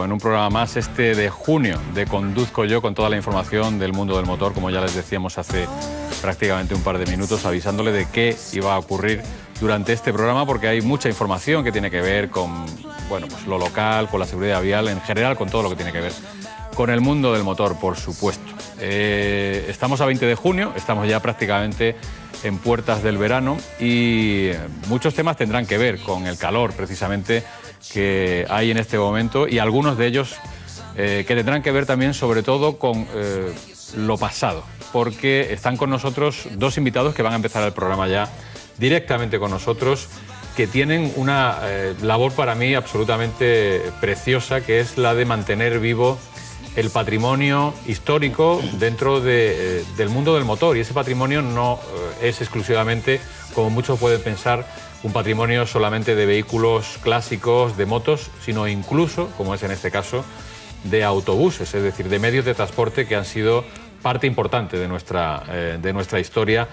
en un programa más de junio de Conduzco Yo, con toda la información del mundo del motor, como ya les decíamos hace prácticamente un par de minutos, avisándole de qué iba a ocurrir durante este programa, porque hay mucha información que tiene que ver con, bueno, pues lo local, con la seguridad vial, en general con todo lo que tiene que ver con el mundo del motor, por supuesto. Estamos a 20 de junio, estamos ya prácticamente en puertas del verano y muchos temas tendrán que ver con el calor, precisamente, que hay en este momento, y algunos de ellos que tendrán que ver también, sobre todo, con lo pasado, porque están con nosotros dos invitados que van a empezar el programa ya directamente con nosotros, que tienen una labor para mí absolutamente preciosa, que es la de mantener vivo el patrimonio histórico dentro del mundo del motor. Y ese patrimonio no es exclusivamente, como muchos pueden pensar, un patrimonio solamente de vehículos clásicos, de motos, sino incluso, como es en este caso, de autobuses, es decir, de medios de transporte que han sido parte importante de nuestra historia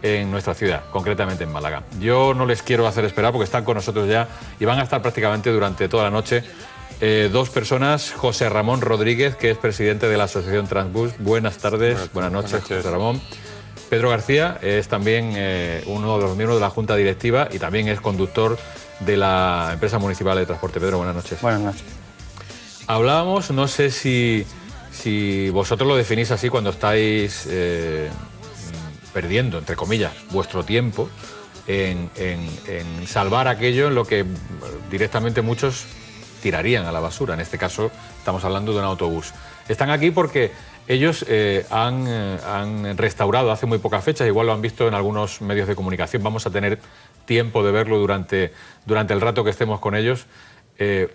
en nuestra ciudad, concretamente en Málaga. Yo no les quiero hacer esperar porque están con nosotros ya y van a estar prácticamente durante toda la noche dos personas. José Ramón Rodríguez, que es presidente de la Asociación Transbus. Buenas tardes, buenas noches, José Ramón. Pedro García es también uno de los miembros de la Junta Directiva y también es conductor de la Empresa Municipal de Transporte. Pedro, buenas noches. Buenas noches. Hablábamos, no sé si vosotros lo definís así, cuando estáis perdiendo, entre comillas, vuestro tiempo en salvar aquello en lo que directamente muchos tirarían a la basura. En este caso estamos hablando de un autobús. Están aquí porque ellos han restaurado hace muy pocas fechas, igual lo han visto en algunos medios de comunicación, vamos a tener tiempo de verlo durante el rato que estemos con ellos,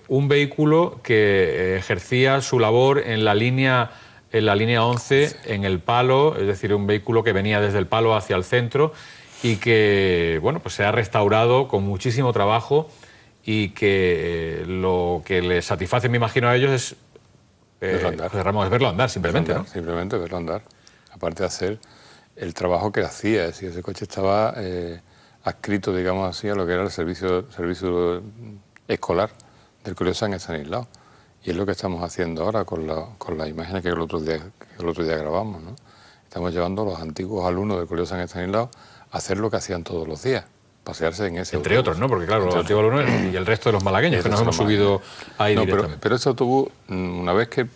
un vehículo que ejercía su labor en la línea 11, en el Palo, es decir, un vehículo que venía desde el Palo hacia el centro y que, bueno, pues se ha restaurado con muchísimo trabajo, y que lo que les satisface, me imagino, a ellos es José Ramón, es verlo andar, simplemente, verlo andar, ¿no? Simplemente verlo andar. Aparte de hacer el trabajo que hacía, es decir, ese coche estaba adscrito, digamos así, a lo que era el servicio escolar del Colegio San Estanislao. Y es lo que estamos haciendo ahora con las imágenes que el otro día grabamos, ¿no? Estamos llevando a los antiguos alumnos del Colegio San Estanislao a hacer lo que hacían todos los días, pasearse en ese entre autobús. Otros, ¿no? Porque claro, los antiguos alumnos y el resto de los malagueños que nos hemos subido ahí directamente. Pero ese autobús, una vez que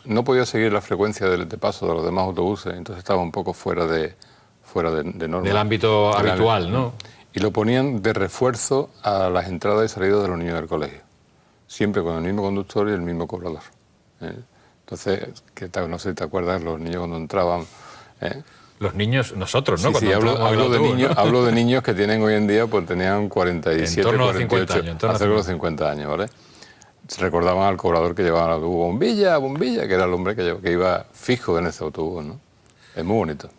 no podía seguir la frecuencia de paso de los demás autobuses, entonces estaba un poco fuera de norma. Del ámbito habitual, ¿no? Y lo ponían de refuerzo a las entradas y salidas de los niños del colegio. Siempre con el mismo conductor y el mismo cobrador. Entonces, no sé si te acuerdas, los niños cuando entraban... Los niños, nosotros, ¿no? Sí, hablo de niños que tienen hoy en día, pues tenían 47, en torno 48, a 50 años, hace los 50 años, ¿vale? Se recordaban al cobrador que llevaba el autobús, bombilla, que era el hombre que iba fijo en ese autobús, ¿no? Es muy bonito.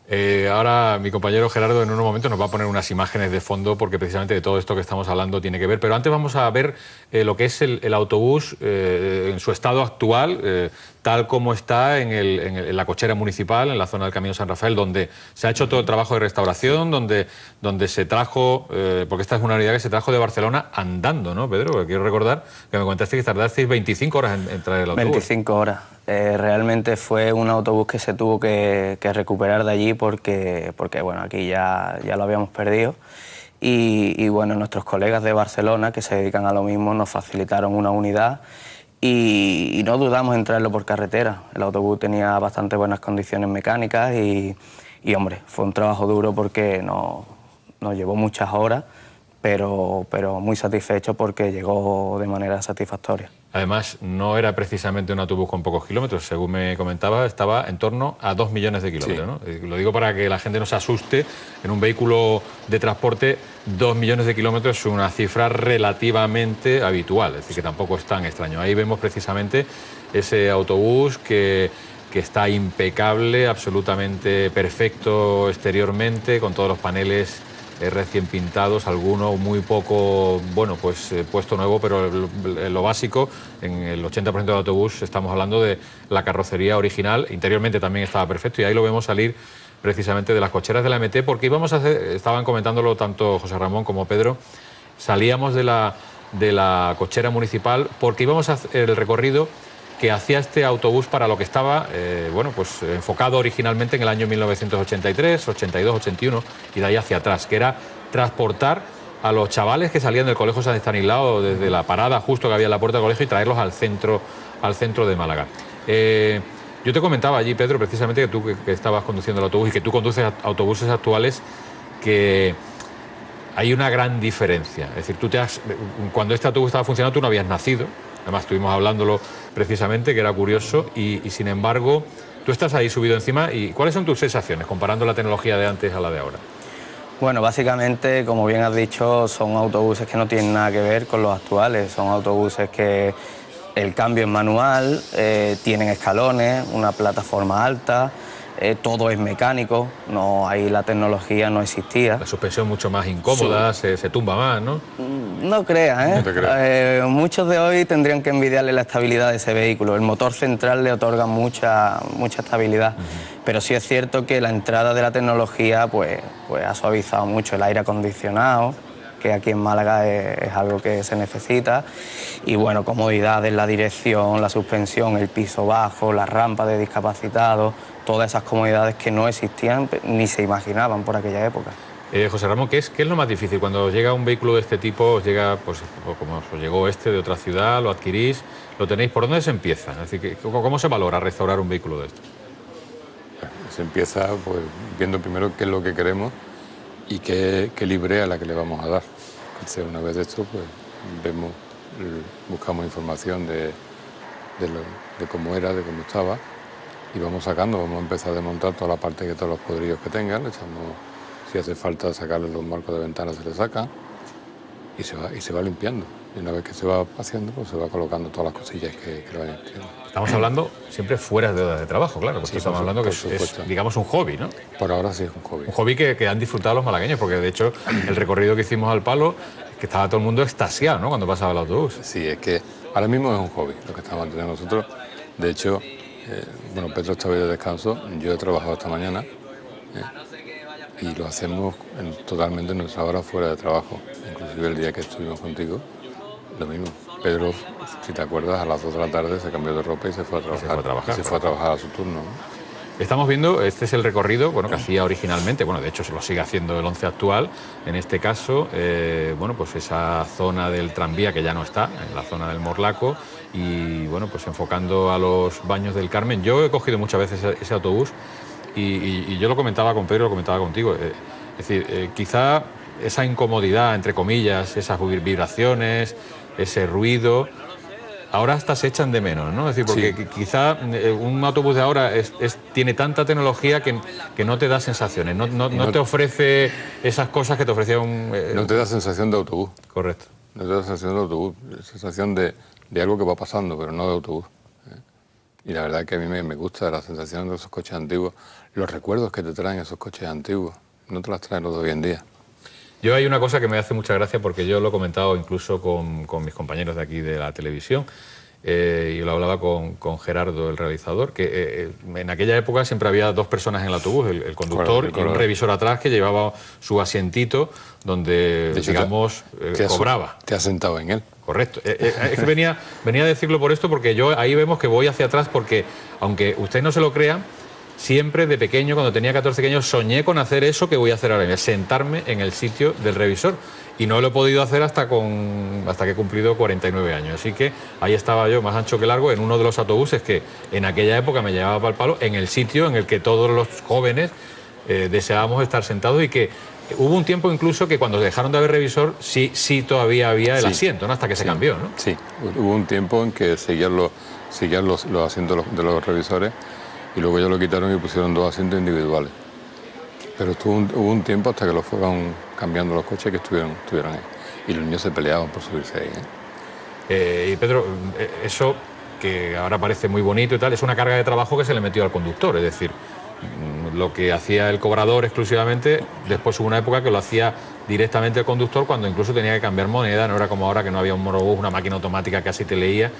Ahora mi compañero Gerardo en unos momentos nos va a poner unas imágenes de fondo, porque precisamente de todo esto que estamos hablando tiene que ver. Pero antes vamos a ver lo que es el autobús en su estado actual, tal como está en la cochera municipal, en la zona del Camino San Rafael, donde se ha hecho todo el trabajo de restauración, donde se trajo, porque esta es una unidad que se trajo de Barcelona andando, ¿no, Pedro? Porque quiero recordar que me contaste que tardasteis 25 horas en traer el autobús. 25 horas. Realmente fue un autobús que se tuvo que recuperar de allí porque bueno, aquí ya lo habíamos perdido. Y bueno, nuestros colegas de Barcelona, que se dedican a lo mismo, nos facilitaron una unidad y no dudamos en traerlo por carretera. El autobús tenía bastante buenas condiciones mecánicas y hombre, fue un trabajo duro porque nos llevó muchas horas, pero muy satisfecho porque llegó de manera satisfactoria. Además, no era precisamente un autobús con pocos kilómetros, según me comentaba, estaba en torno a 2 millones de kilómetros, sí. ¿No? Lo digo para que la gente no se asuste. En un vehículo de transporte, 2 millones de kilómetros es una cifra relativamente habitual, es decir, que tampoco es tan extraño. Ahí vemos precisamente ese autobús que está impecable, absolutamente perfecto exteriormente, con todos los paneles recién pintados, alguno muy poco, bueno, pues puesto nuevo, pero lo básico, en el 80% del autobús estamos hablando de la carrocería original. Interiormente también estaba perfecto y ahí lo vemos salir precisamente de las cocheras de la MT, porque íbamos a hacer, estaban comentándolo tanto José Ramón como Pedro, salíamos de la cochera municipal porque íbamos a hacer el recorrido que hacía este autobús para lo que estaba, bueno, pues enfocado originalmente en el año 1983, 82, 81 y de ahí hacia atrás, que era transportar a los chavales que salían del Colegio San Estanislao desde la parada justo que había en la puerta del colegio y traerlos al centro de Málaga. Yo te comentaba allí, Pedro, precisamente que tú que estabas conduciendo el autobús y que tú conduces autobuses actuales, que hay una gran diferencia. Es decir, cuando este autobús estaba funcionando tú no habías nacido, además estuvimos hablándolo precisamente, que era curioso, y sin embargo tú estás ahí subido encima. ¿Y cuáles son tus sensaciones comparando la tecnología de antes a la de ahora? Bueno, básicamente, como bien has dicho, son autobuses que no tienen nada que ver con los actuales. Son autobuses que el cambio es manual, tienen escalones, una plataforma alta, todo es mecánico, ahí la tecnología no existía. La suspensión mucho más incómoda, sí. se tumba más, ¿no? No creas, ¿eh? No te creas. Muchos de hoy tendrían que envidiarle la estabilidad de ese vehículo. El motor central le otorga mucha estabilidad, pero sí es cierto que la entrada de la tecnología pues ha suavizado mucho el aire acondicionado, que aquí en Málaga es algo que se necesita, y bueno, comodidades, la dirección, la suspensión, el piso bajo, la rampa de discapacitados, todas esas comodidades que no existían ni se imaginaban por aquella época. José Ramón, ¿qué es lo más difícil cuando llega un vehículo de este tipo? Os llega, pues, como os llegó este de otra ciudad, lo adquirís, lo tenéis, ¿por dónde se empieza? Es decir, ¿cómo se valora restaurar un vehículo de esto? Se empieza pues, viendo primero qué es lo que queremos y qué librea la que le vamos a dar. Entonces, una vez de esto, pues buscamos información de cómo era, de cómo estaba, y vamos sacando, vamos a empezar a desmontar toda la parte de todos los podrillos que tengan, le echamos, si hace falta sacarle los marcos de ventana, se le saca y se va limpiando. Y una vez que se va haciendo, pues se va colocando todas las cosillas que le vayan haciendo. Estamos hablando siempre fuera de horas de trabajo, claro, porque sí, estamos hablando que es, digamos, un hobby, ¿no? Por ahora sí es un hobby. Un hobby que han disfrutado los malagueños, porque de hecho el recorrido que hicimos al Palo, es que estaba todo el mundo extasiado, ¿no?, cuando pasaba el autobús. Sí, es que ahora mismo es un hobby lo que estamos teniendo nosotros. De hecho, bueno, Pedro está hoy de descanso, yo he trabajado esta mañana y lo hacemos totalmente en nuestra hora fuera de trabajo. Inclusive el día que estuvimos contigo, lo mismo. Pedro, si te acuerdas, a las 2 de la tarde se cambió de ropa y se fue a trabajar. Se fue a trabajar a su turno, ¿no? Estamos viendo, este es el recorrido, bueno, que hacía originalmente, bueno, de hecho se lo sigue haciendo el 11 actual, en este caso, bueno, pues esa zona del tranvía que ya no está, en la zona del Morlaco, y bueno, pues enfocando a los Baños del Carmen. Yo he cogido muchas veces ese autobús y yo lo comentaba con Pedro, lo comentaba contigo, es decir, quizá esa incomodidad, entre comillas, esas vibraciones, ese ruido, ahora hasta se echan de menos, ¿no? Es decir, porque sí, quizá un autobús de ahora tiene tanta tecnología que no te da sensaciones, no te ofrece esas cosas que te ofrecía un... No te da sensación de autobús. Correcto. No te da sensación de autobús, sensación de algo que va pasando, pero no de autobús. Y la verdad es que a mí me gusta la sensación de esos coches antiguos, los recuerdos que te traen esos coches antiguos, no te las traen los de hoy en día. Yo hay una cosa que me hace mucha gracia porque yo lo he comentado incluso con mis compañeros de aquí de la televisión y lo hablaba con Gerardo, el realizador, que en aquella época siempre había 2 personas en el autobús, el conductor y un revisor atrás que llevaba su asientito donde, digamos, cobraba. ¿Te has sentado en él? Correcto. Es que venía a decirlo por esto porque yo ahí vemos que voy hacia atrás porque, aunque usted no se lo crea, siempre de pequeño, cuando tenía 14 años, soñé con hacer eso que voy a hacer ahora, sentarme en el sitio del revisor. Y no lo he podido hacer hasta que he cumplido 49 años. Así que ahí estaba yo, más ancho que largo, en uno de los autobuses que en aquella época me llevaba para el palo, en el sitio en el que todos los jóvenes deseábamos estar sentados, y que hubo un tiempo incluso que cuando dejaron de haber revisor, sí todavía había el asiento, ¿no?, hasta que se cambió, ¿no? Sí, hubo un tiempo en que seguían los asientos de los revisores, y luego ya lo quitaron y pusieron 2 asientos individuales. Pero hubo un tiempo hasta que los fueron cambiando los coches que estuvieron ahí. Y los niños se peleaban por subirse ahí. Y Pedro, eso que ahora parece muy bonito y tal, es una carga de trabajo que se le metió al conductor. Es decir, lo que hacía el cobrador exclusivamente, después hubo una época que lo hacía directamente el conductor, cuando incluso tenía que cambiar moneda, no era como ahora que no había un monobús, una máquina automática que así te leía.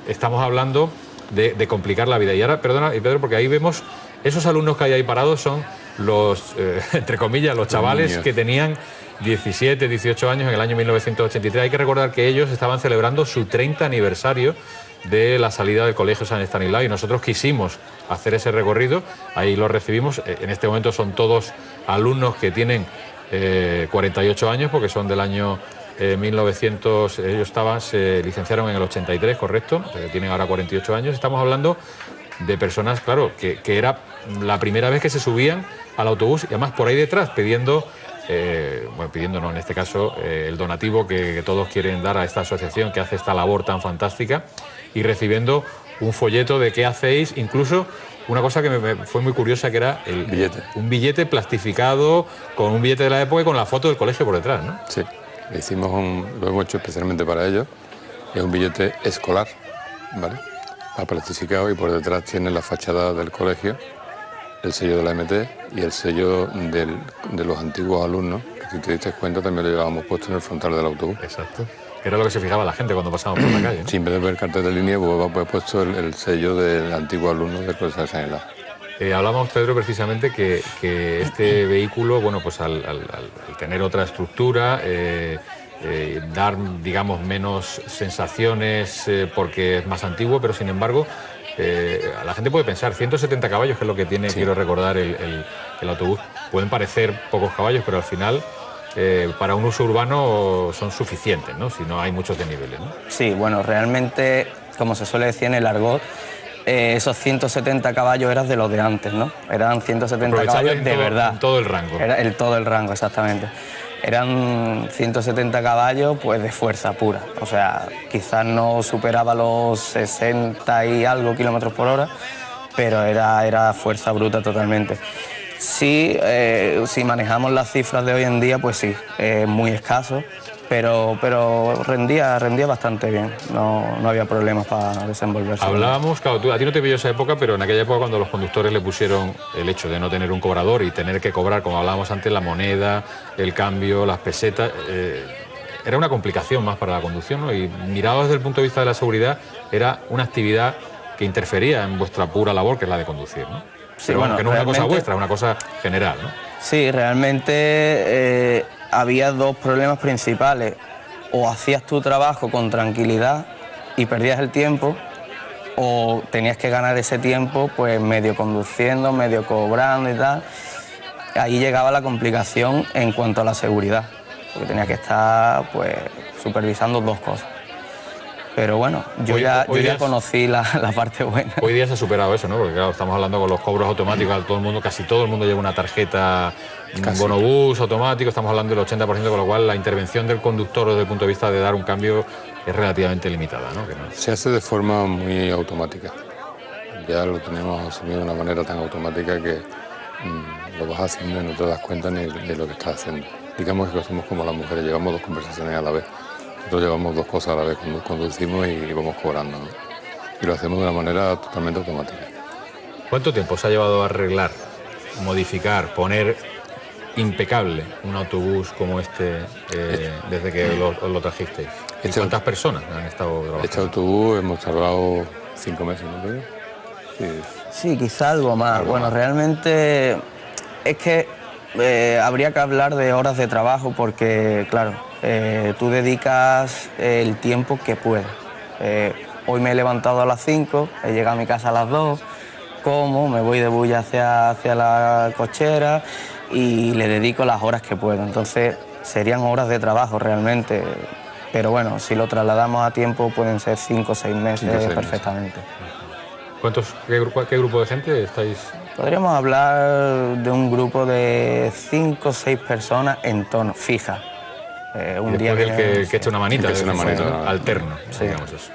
Estamos hablando de complicar la vida. Y ahora, perdona, Pedro, porque ahí vemos esos alumnos que hay ahí parados son los, entre comillas, los chavales que tenían 17, 18 años en el año 1983. Hay que recordar que ellos estaban celebrando su 30 aniversario de la salida del Colegio San Estanislao y nosotros quisimos hacer ese recorrido, ahí lo recibimos. En este momento son todos alumnos que tienen 48 años, porque son del año 1900, ellos se licenciaron en el 83, correcto, tienen ahora 48 años. Estamos hablando de personas, claro, que era la primera vez que se subían al autobús y además por ahí detrás pidiendo, pidiendo no, en este caso, el donativo que todos quieren dar a esta asociación que hace esta labor tan fantástica, y recibiendo un folleto de qué hacéis, incluso una cosa que me fue muy curiosa, que era un billete plastificado con un billete de la época y con la foto del colegio por detrás, ¿no? Sí, lo hemos hecho especialmente para ellos. Es un billete escolar, ¿vale? Está plastificado y por detrás tiene la fachada del colegio, el sello de la MT y el sello de los antiguos alumnos, que si te diste cuenta también lo llevábamos puesto en el frontal del autobús. Exacto. Que era lo que se fijaba la gente cuando pasábamos por la calle, ¿no? Sí, en vez de ver cartel de línea, pues puesto el sello del antiguo alumno del Colegio de San Estanislao. Hablábamos, Pedro, precisamente que este vehículo, bueno, pues al tener otra estructura, dar, digamos, menos sensaciones porque es más antiguo, pero sin embargo, la gente puede pensar, 170 caballos, que es lo que tiene, sí, quiero recordar, el autobús, pueden parecer pocos caballos, pero al final, para un uso urbano son suficientes, ¿no? Si no hay muchos desniveles, ¿no? Sí, bueno, realmente, como se suele decir en el argot, esos 170 caballos eran de los de antes, ¿no? Eran 170 caballos de verdad. En todo el rango. Era todo el rango, exactamente. Eran 170 caballos, pues, de fuerza pura. O sea, quizás no superaba los 60 y algo kilómetros por hora, pero era fuerza bruta totalmente. Sí, si manejamos las cifras de hoy en día, pues sí, es muy escaso, pero rendía bastante bien, no había problemas para desenvolverse. Hablábamos, claro, a ti no te pilló esa época, pero en aquella época cuando los conductores le pusieron el hecho de no tener un cobrador y tener que cobrar, como hablábamos antes, la moneda, el cambio, las pesetas, era una complicación más para la conducción, ¿no? Y mirado desde el punto de vista de la seguridad, era una actividad que interfería en vuestra pura labor, que es la de conducir, ¿no? Sí, pero bueno, que no es una cosa vuestra, es una cosa general, ¿no? Sí, realmente había dos problemas principales. O hacías tu trabajo con tranquilidad y perdías el tiempo, o tenías que ganar ese tiempo pues medio conduciendo, medio cobrando y tal. Ahí llegaba la complicación en cuanto a la seguridad, porque tenías que estar pues supervisando dos cosas. Pero bueno, yo ya conocí la parte buena. Hoy día se ha superado eso, ¿no? Porque claro, estamos hablando con los cobros automáticos, casi todo el mundo lleva una tarjeta, un bonobús automático, estamos hablando del 80%, con lo cual la intervención del conductor desde el punto de vista de dar un cambio es relativamente limitada, ¿no? Se hace de forma muy automática. Ya lo tenemos asumido de una manera tan automática que lo vas haciendo y no te das cuenta ni de lo que estás haciendo. Digamos que somos como las mujeres, llevamos dos conversaciones a la vez. Nosotros llevamos dos cosas a la vez, conducimos y vamos cobrando, ¿no? Y lo hacemos de una manera totalmente automática. ¿Cuánto tiempo se ha llevado a arreglar, modificar, poner impecable un autobús como este desde que lo trajisteis? ¿Cuántas personas han estado trabajando? Este autobús hemos tardado 5 meses, ¿no? Sí, quizá algo más. Bueno, realmente es que habría que hablar de horas de trabajo porque, claro, tú dedicas el tiempo que puedes. Hoy me he levantado a las 5, he llegado a mi casa a las 2, como, me voy de bulla hacia la cochera y le dedico las horas que puedo. Entonces serían horas de trabajo realmente, pero bueno, si lo trasladamos a tiempo pueden ser 5 o 6 meses perfectamente. ¿Qué grupo de gente estáis? Podríamos hablar de un grupo de 5 o 6 personas en tono, fija. Un día que eche una manita, alterno, sí, digamos eso.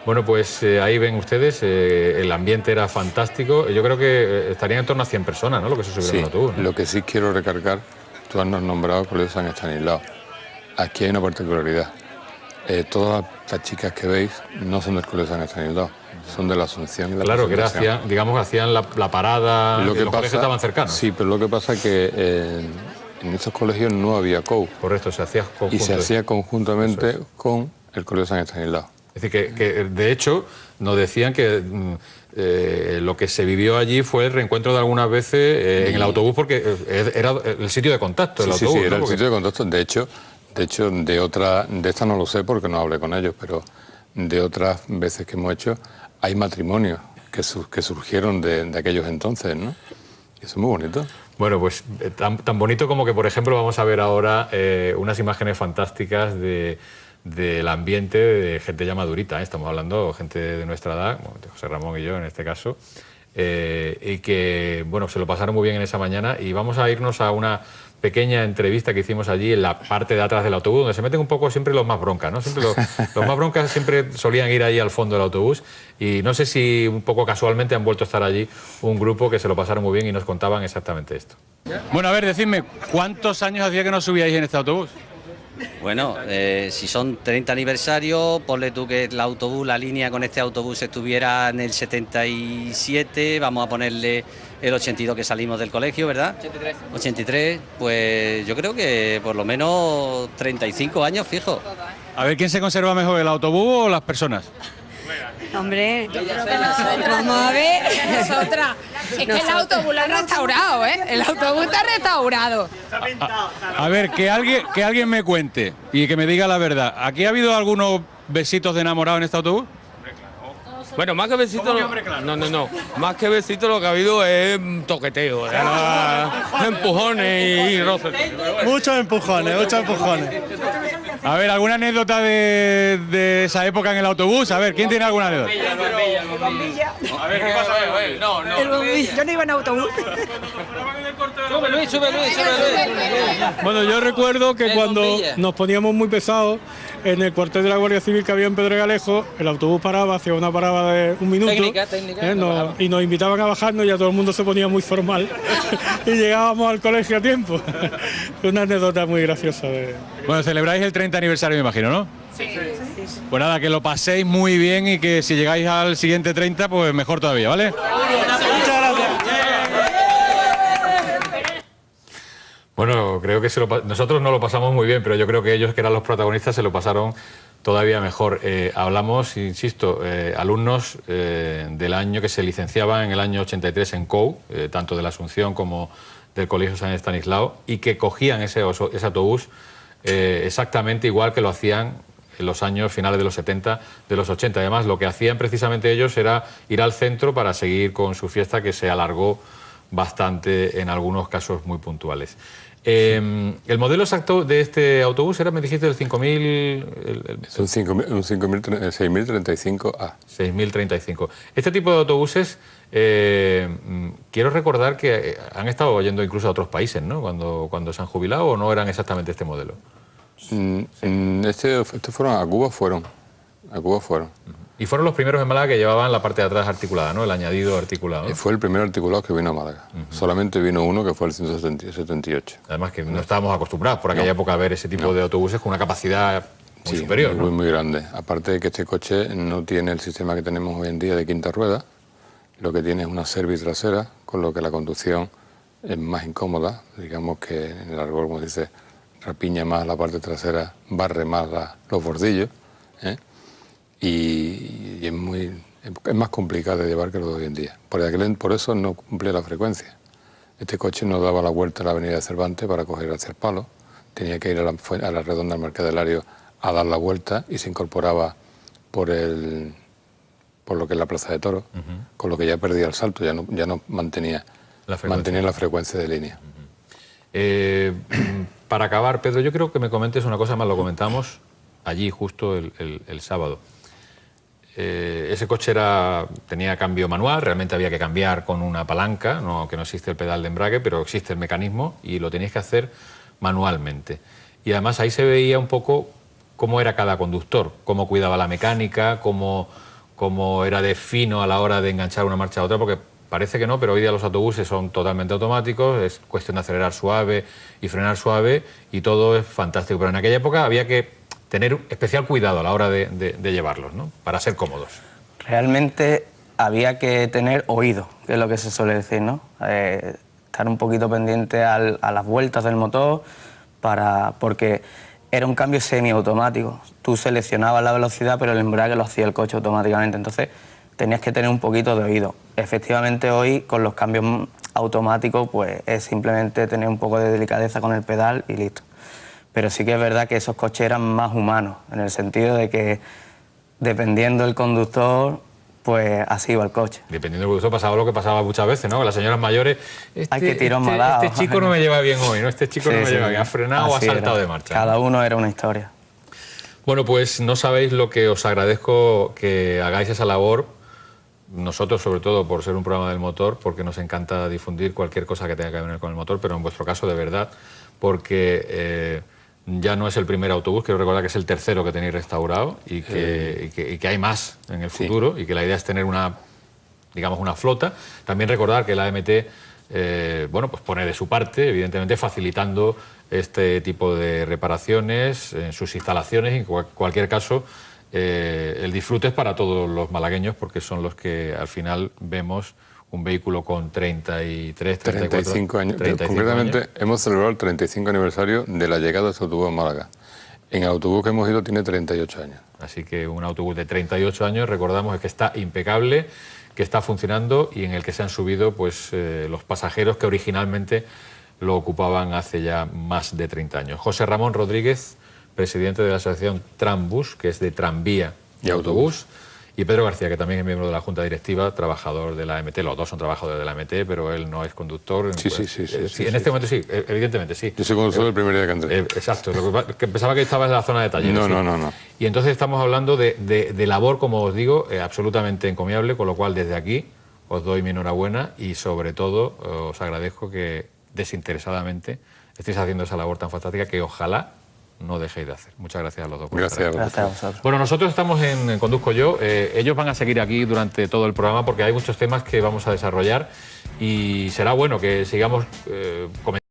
Bueno, pues ahí ven ustedes, el ambiente era fantástico. Yo creo que estarían en torno a 100 personas, ¿no? Lo que se subieron en autobús, ¿no? Lo que sí quiero recargar, tú has nombrado el Colegio San Estanislao. Aquí hay una particularidad. Todas las chicas que veis no son del Colegio San Estanislao, son de la Asunción y de la Claro, que hacían la parada, los colegios estaban cercanos. Sí, pero lo que pasa es que en estos colegios no había COU. Correcto, se hacía conjunto. Y se hacía conjuntamente con el Colegio San Estanislao. Es decir, que de hecho nos decían que lo que se vivió allí fue el reencuentro de algunas veces en el autobús, porque era el sitio de contacto, el autobús. Sí, era el sitio de contacto. De hecho, de esta no lo sé porque no hablé con ellos, pero de otras veces que hemos hecho, hay matrimonios que surgieron de aquellos entonces, ¿no? Y eso es muy bonito. Bueno, pues tan bonito como que, por ejemplo, vamos a ver ahora unas imágenes fantásticas del ambiente de gente ya madurita, ¿eh? Estamos hablando de gente de nuestra edad, de José Ramón y yo en este caso, y que, bueno, se lo pasaron muy bien en esa mañana, y vamos a irnos a una pequeña entrevista que hicimos allí en la parte de atrás del autobús, donde se meten un poco siempre los más broncas, ¿no? Siempre los más broncas siempre solían ir ahí al fondo del autobús, y no sé si un poco casualmente han vuelto a estar allí un grupo que se lo pasaron muy bien y nos contaban exactamente esto. Bueno, a ver, decidme, ¿cuántos años hacía que no subíais en este autobús? Bueno, si son 30 aniversarios, ponle tú que el autobús, la línea con este autobús estuviera en el 77, vamos a ponerle el 82 que salimos del colegio, ¿verdad? 83, pues yo creo que por lo menos 35 años fijo. A ver, ¿quién se conserva mejor, el autobús o las personas? Hombre, yo creo que nosotros. Vamos a ver. Nosotras. Es que el autobús lo han restaurado, ¿eh? El autobús está restaurado. A ver, que alguien me cuente y que me diga la verdad. ¿Aquí ha habido algunos besitos de enamorado en este autobús? Bueno, más que besitos... No. Más que besitos lo que ha habido es toqueteo, empujones y roces. Muchos empujones. A ver, ¿alguna anécdota de esa época en el autobús? A ver, ¿quién tiene alguna anécdota? A ver, ¿qué pasa? Yo no iba en autobús. Sube Luis. Bueno, yo recuerdo que cuando nos poníamos muy pesados en el cuartel de la Guardia Civil que había en Pedregalejo, el autobús paraba, hacía una parada de un minuto y nos invitaban a bajarnos y ya todo el mundo se ponía muy formal y llegábamos al colegio a tiempo. Una anécdota muy graciosa. Bueno, celebráis el 30 aniversario, me imagino, ¿no? Sí. Pues nada, que lo paséis muy bien y que si llegáis al siguiente 30, pues mejor todavía, ¿vale? Muchas gracias. Bueno, creo que nosotros no lo pasamos muy bien, pero yo creo que ellos, que eran los protagonistas, se lo pasaron todavía mejor. Hablamos, insisto, alumnos del año que se licenciaban en el año 83 en COU, tanto de la Asunción como del Colegio San Estanislao, y que cogían ese autobús exactamente igual que lo hacían en los años finales de los 70, de los 80. Además, lo que hacían precisamente ellos era ir al centro para seguir con su fiesta, que se alargó bastante en algunos casos muy puntuales. El modelo exacto de este autobús era, me dijiste, el 5000... Es un 6035A. 6035. Este tipo de autobuses, quiero recordar que han estado yendo incluso a otros países, ¿no? Cuando se han jubilado, ¿o no eran exactamente este modelo? Estos fueron a Cuba, fueron. Y fueron los primeros en Málaga que llevaban la parte de atrás articulada, ¿no? El añadido articulado, ¿no? Fue el primer articulado que vino a Málaga. Solamente vino uno, que fue el 178. Además que no estábamos acostumbrados por aquella época a ver ese tipo de autobuses con una capacidad muy superior, ¿no? Muy grande. Aparte de que este coche no tiene el sistema que tenemos hoy en día de quinta rueda, lo que tiene es una cerviz trasera, con lo que la conducción es más incómoda. Digamos que en el argot, como se dice, rapiña más la parte trasera, barre más los bordillos, ¿eh? Y es más complicado de llevar que lo de hoy en día. Por eso no cumplía la frecuencia. Este coche no daba la vuelta a la avenida de Cervantes para coger hacia el palo, tenía que ir a la redonda del Mercadelario a dar la vuelta y se incorporaba por lo que es la Plaza de Toros, con lo que ya perdía el salto, ya no mantenía la frecuencia de línea. Para acabar, Pedro, yo creo que me comentes una cosa más, lo comentamos allí justo el sábado. Ese coche tenía cambio manual, realmente había que cambiar con una palanca, que no existe el pedal de embrague, pero existe el mecanismo y lo tenías que hacer manualmente. Y además ahí se veía un poco cómo era cada conductor, cómo cuidaba la mecánica, cómo era de fino a la hora de enganchar una marcha a otra, porque parece que no, pero hoy día los autobuses son totalmente automáticos, es cuestión de acelerar suave y frenar suave y todo es fantástico. Pero en aquella época había que tener especial cuidado a la hora de llevarlos, ¿no? Para ser cómodos. Realmente había que tener oído, que es lo que se suele decir, ¿no? Estar un poquito pendiente a las vueltas del motor, porque era un cambio semiautomático. Tú seleccionabas la velocidad, pero el embrague lo hacía el coche automáticamente, entonces tenías que tener un poquito de oído. Efectivamente, hoy, con los cambios automáticos, pues es simplemente tener un poco de delicadeza con el pedal y listo. Pero sí que es verdad que esos coches eran más humanos, en el sentido de que dependiendo del conductor, pues así iba el coche. Dependiendo del conductor pasaba lo que pasaba muchas veces, ¿no? Que las señoras mayores... Hay que tirón me ha dado. Este chico no me lleva bien hoy, ¿no? Este chico no me lleva bien. Ha frenado o ha saltado de marcha. Cada uno era una historia. Bueno, pues no sabéis lo que os agradezco que hagáis esa labor. Nosotros, sobre todo, por ser un programa del motor, porque nos encanta difundir cualquier cosa que tenga que ver con el motor, pero en vuestro caso, de verdad, porque ya no es el primer autobús, quiero recordar que es el tercero que tenéis restaurado y que hay más en el futuro, y que la idea es tener una flota. También recordar que la AMT bueno, pues pone de su parte, evidentemente facilitando este tipo de reparaciones en sus instalaciones, y en cualquier caso el disfrute es para todos los malagueños, porque son los que al final vemos un vehículo con 33, 34... 35 años. Concretamente hemos celebrado el 35 aniversario de la llegada de este autobús a Málaga. En el autobús que hemos ido tiene 38 años. Así que un autobús de 38 años, recordamos, es que está impecable, que está funcionando y en el que se han subido pues los pasajeros que originalmente lo ocupaban hace ya más de 30 años. José Ramón Rodríguez, presidente de la asociación Trambus, que es de tranvía y autobús, y Pedro García, que también es miembro de la Junta Directiva, trabajador de la AMT. Los dos son trabajadores de la AMT, pero él no es conductor. Sí. En este momento sí, evidentemente sí. Yo soy conductor el primer día que entré. Exacto, que pensaba que estaba en la zona de talleres. No. Y entonces estamos hablando de labor, como os digo, absolutamente encomiable, con lo cual desde aquí os doy mi enhorabuena y sobre todo os agradezco que desinteresadamente estéis haciendo esa labor tan fantástica que ojalá no dejéis de hacer. Muchas gracias a los dos. Gracias a vosotros. Bueno, nosotros estamos en Conduzco Yo. Ellos van a seguir aquí durante todo el programa porque hay muchos temas que vamos a desarrollar y será bueno que sigamos comentando.